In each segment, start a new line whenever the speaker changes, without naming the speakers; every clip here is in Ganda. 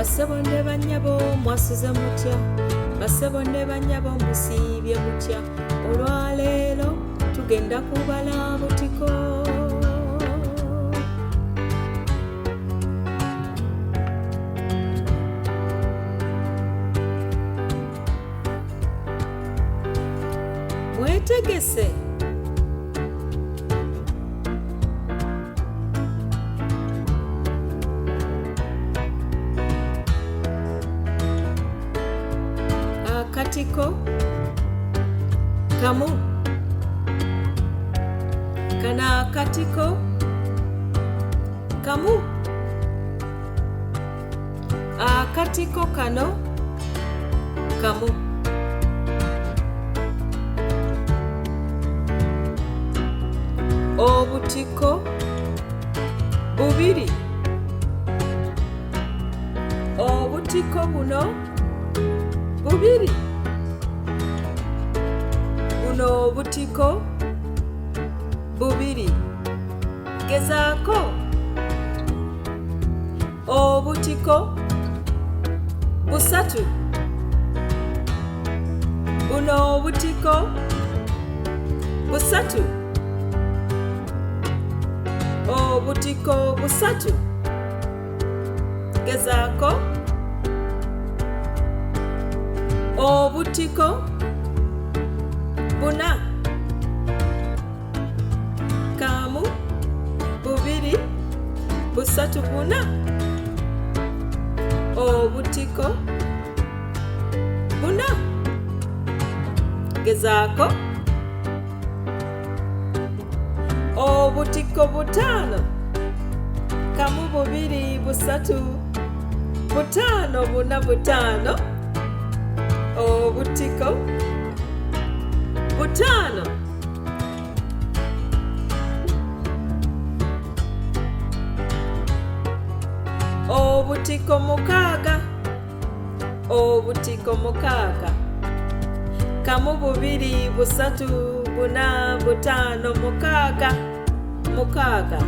Bassebo ne bannyabo mwasuze mutya, bassebo ne bannyabo musiibye mutya, olwaleero tugenda kubala butiko. Mwetegese? Akatiko kamu, kano akatiko kamu, akatiko kano kamu, obutiko bubiri, obutiko buno bubiri, buno obutiko bubiri. Gezaako. Obutiko busatu, buno obutiko busatu, obutiko busatu. Gezaako. Obutiko buna, kamu, bubiri, busatu, buna. Obutiko buna. Gezaako. Obutiko butaano, kamu, bubiri, busatu, butaano, buna, butaano. Obutiko butaano. Obutiko mukaaga, obutiko mukaaga, kamu, bubiri, busatu, buna, butaano, mukaaga, mukaaga.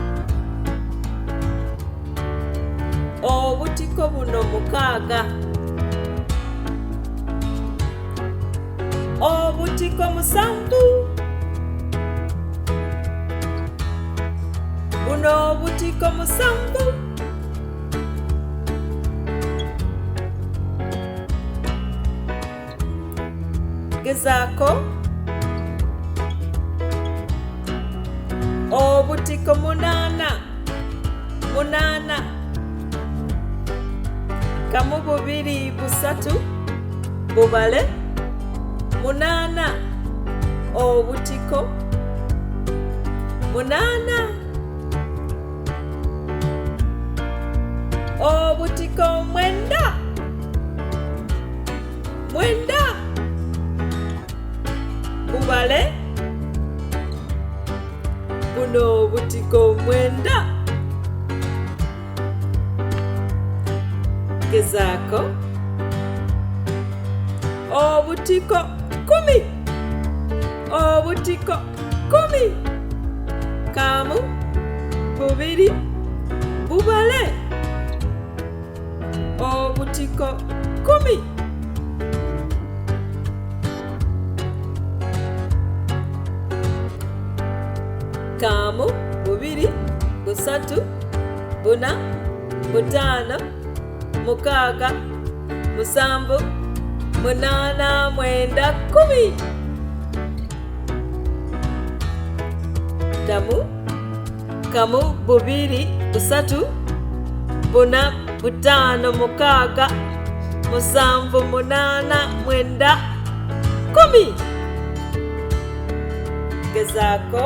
Obutiko buno mukaaga. Obutiko musanvu, buno obutiko musanvu. Gezaako. Obutiko munaana, munaana, kamu, bubiri, busatu, bubale, munaana. Obutiko munaana. Obutiko mwenda, mwenda, bubale, buno obutiko mwenda. Gezaako. Obutiko kumi, obutiko kumi, kamu, bubiri, bubale, obutiko kumi. Kamu, bubiri, busatu, buna, butaano, mukaaga, musanvu, munaana, mwenda, kumi. Damu. Kamu, bubiri, busatu, buna, butaano, mukaaga, musanvu, munaana, mwenda, kumi. Gezaako.